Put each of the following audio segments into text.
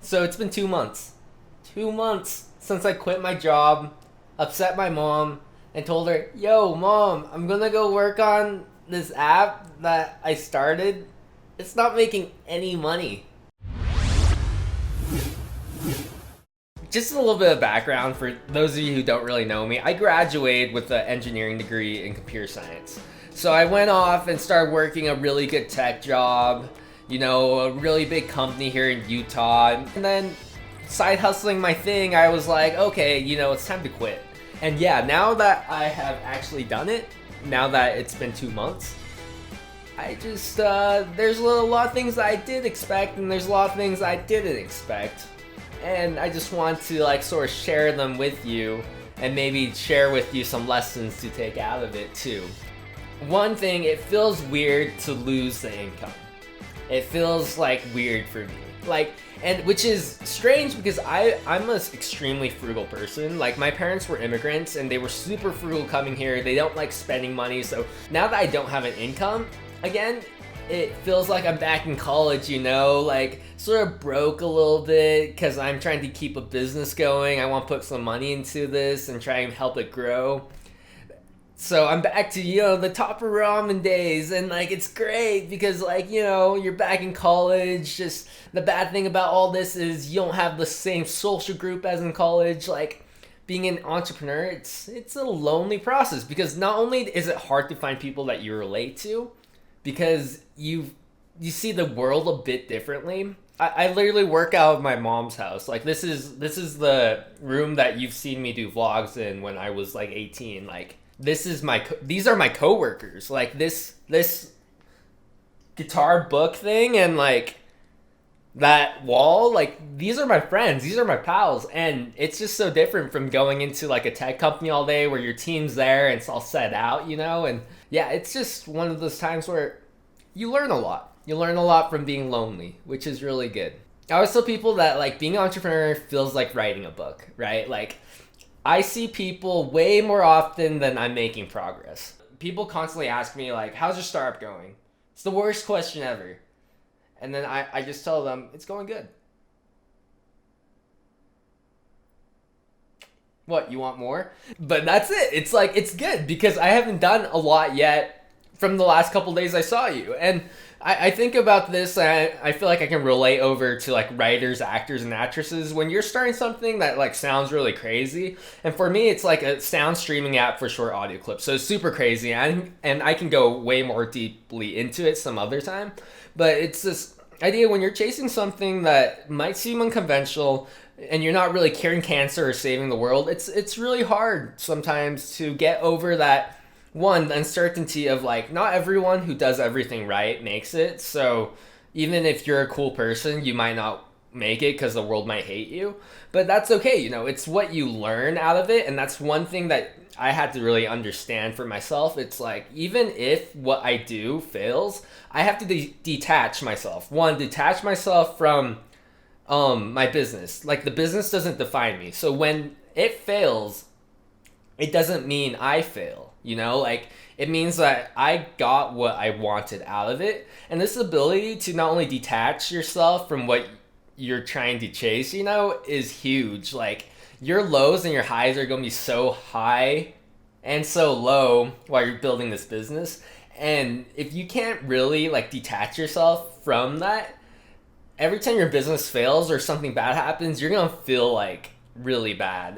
So it's been 2 months. 2 months since I quit my job, upset my mom, and told her, yo, mom, I'm gonna go work on this app that I started. It's not making any money. Just a little bit of background for those of you who don't really know me. I graduated with an engineering degree in computer science. So I went off and started working a really good tech job, a really big company here in Utah. And then side hustling my thing, I was like, okay, it's time to quit. And yeah, now that I have actually done it, now that it's been 2 months, I just, there's a lot of things that I did expect, and there's a lot of things I didn't expect. And I just want to sort of share them with you, and maybe share with you some lessons to take out of it too. One thing, it feels weird to lose the income. It feels weird for me. And which is strange because I'm an extremely frugal person. My parents were immigrants and they were super frugal coming here. They don't like spending money. So now that I don't have an income, again, it feels like I'm back in college, sort of broke a little bit because I'm trying to keep a business going. I want to put some money into this and try and help it grow. So I'm back to, the Topper Ramen days, and it's great because you're back in college. Just the bad thing about all this is you don't have the same social group as in college. Being an entrepreneur, it's a lonely process because not only is it hard to find people that you relate to, because you see the world a bit differently. I literally work out of my mom's house. This is the room that you've seen me do vlogs in when I was 18. These are my coworkers. This guitar book thing and that wall, these are my friends, these are my pals, and it's just so different from going into a tech company all day where your team's there and it's all set out, and yeah, it's just one of those times where you learn a lot. You learn a lot from being lonely, which is really good. I always tell people that being an entrepreneur feels like writing a book, right? I see people way more often than I'm making progress. People constantly ask me how's your startup going? It's the worst question ever. And then I just tell them, it's going good. What, you want more? But that's it. It's good because I haven't done a lot yet from the last couple days I saw you. And I think about this, and I feel like I can relate over to writers, actors, and actresses. When you're starting something that sounds really crazy, and for me it's a sound streaming app for short audio clips, so it's super crazy, and I can go way more deeply into it some other time. But it's this idea when you're chasing something that might seem unconventional, and you're not really curing cancer or saving the world, it's really hard sometimes to get over that. One, the uncertainty of not everyone who does everything right makes it. So even if you're a cool person, you might not make it because the world might hate you. But that's okay. It's what you learn out of it. And that's one thing that I had to really understand for myself. It's even if what I do fails, I have to detach myself. One, detach myself from my business. The business doesn't define me. So when it fails, it doesn't mean I fail. It means that I got what I wanted out of it. And this ability to not only detach yourself from what you're trying to chase, is huge. Your lows and your highs are going to be so high and so low while you're building this business. And if you can't really detach yourself from that, every time your business fails or something bad happens, you're going to feel really bad.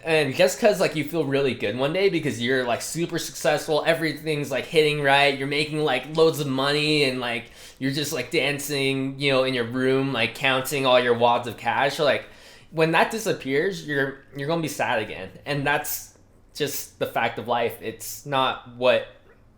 And just because you feel really good one day because you're super successful, everything's hitting right, you're making loads of money, and you're just dancing in your room, counting all your wads of cash, when that disappears, you're gonna be sad again. And that's just the fact of life. It's not what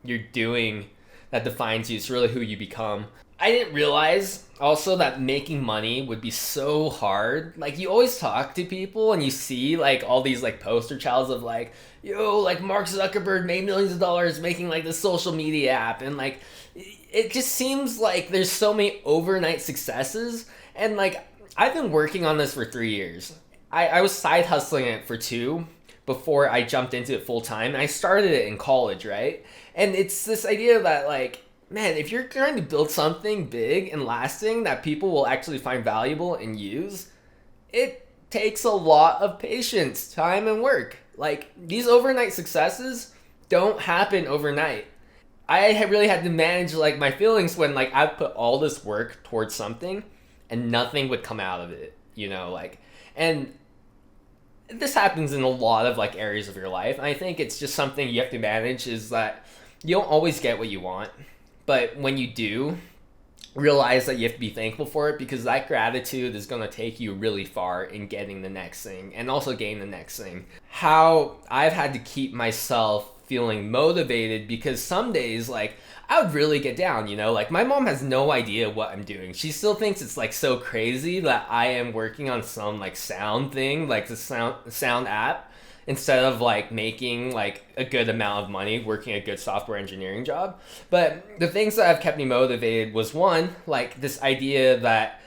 you're doing that defines you, it's really who you become. I didn't realize also that making money would be so hard. You always talk to people and you see all these poster childs of Mark Zuckerberg made millions of dollars making this social media app, and it just seems there's so many overnight successes. And I've been working on this for 3 years. I was side hustling it for 2 before I jumped into it full time. I started it in college, right? And it's this idea that man, if you're trying to build something big and lasting that people will actually find valuable and use, it takes a lot of patience, time, and work. Like, these overnight successes don't happen overnight. I really had to manage like my feelings when like I put all this work towards something and nothing would come out of it, like, and this happens in a lot of like areas of your life. I think it's just something you have to manage, is that you don't always get what you want, but when you do, realize that you have to be thankful for it, because that gratitude is going to take you really far in getting the next thing and also getting the next thing. How I've had to keep myself feeling motivated, because some days like I would really get down, like my mom has no idea what I'm doing. She still thinks it's like so crazy that I am working on some like sound thing, like the sound app, instead of like making like a good amount of money working a good software engineering job. But the things that have kept me motivated was, one, like this idea that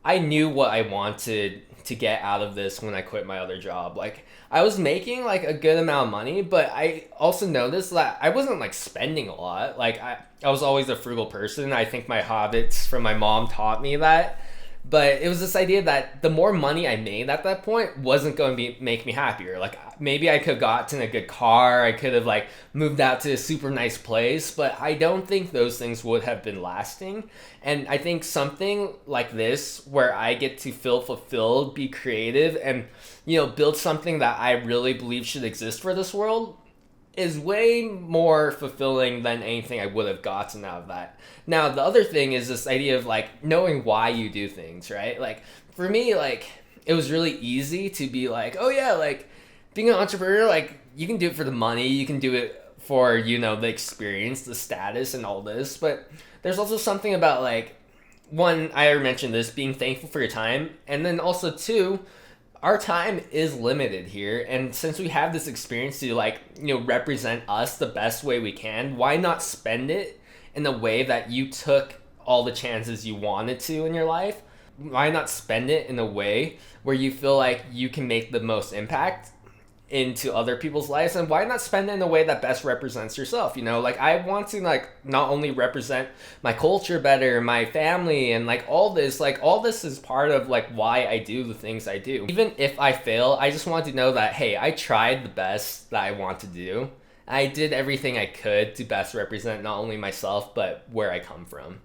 I knew what I wanted to get out of this when I quit my other job. Like, I was making like a good amount of money, but I also noticed that I wasn't like spending a lot. Like, I was always a frugal person. I think my habits from my mom taught me that. But it was this idea that the more money I made at that point wasn't going to make me happier. Like, maybe I could have gotten a good car, I could have like moved out to a super nice place, but I don't think those things would have been lasting. And I think something like this, where I get to feel fulfilled, be creative, and build something that I really believe should exist for this world, is way more fulfilling than anything I would have gotten out of that. Now, the other thing is this idea of like knowing why you do things, right? Like, for me, like, it was really easy to be like, oh yeah, like being an entrepreneur, like you can do it for the money, you can do it for, the experience, the status, and all this. But there's also something about like, one, I already mentioned this, being thankful for your time. And then also two, our time is limited here, and since we have this experience to like represent us the best way we can, why not spend it in a way that you took all the chances you wanted to in your life? Why not spend it in a way where you feel like you can make the most impact into other people's lives? And why not spend it in a way that best represents yourself? Like, I want to like not only represent my culture better, my family, and like all this is part of like why I do the things I do. Even if I fail, I just want to know that, hey, I tried the best that I want to do. I did everything I could to best represent not only myself but where I come from.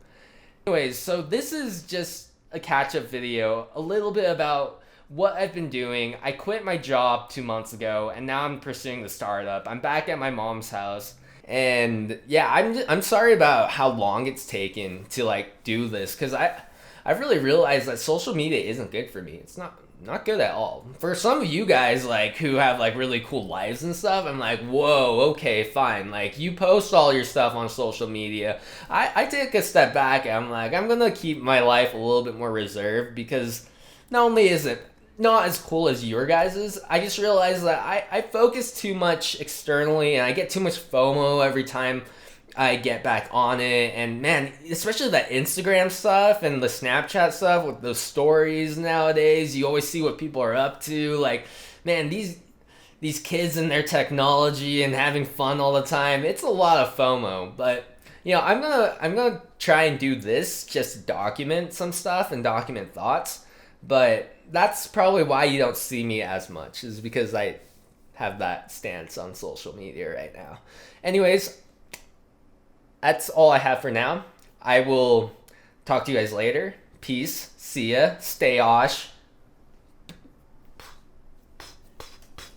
Anyways, so this is just a catch-up video, a little bit about what I've been doing. I quit my job 2 months ago, and now I'm pursuing the startup. I'm back at my mom's house, and yeah, I'm sorry about how long it's taken to like do this, because I've really realized that social media isn't good for me. It's not good at all. For some of you guys like who have like really cool lives and stuff, I'm like, whoa, okay, fine. Like, you post all your stuff on social media. I take a step back and I'm like, I'm gonna keep my life a little bit more reserved, because not only is it not as cool as your guys's, I just realized that I focus too much externally, and I get too much FOMO every time I get back on it. And man, especially that Instagram stuff and the Snapchat stuff with those stories nowadays, you always see what people are up to. Like, man, these kids and their technology and having fun all the time, it's a lot of FOMO. But I'm gonna try and do this, just document some stuff and document thoughts. But that's probably why you don't see me as much, is because I have that stance on social media right now. Anyways, that's all I have for now. I will talk to you guys later. Peace. See ya. Stay Osh.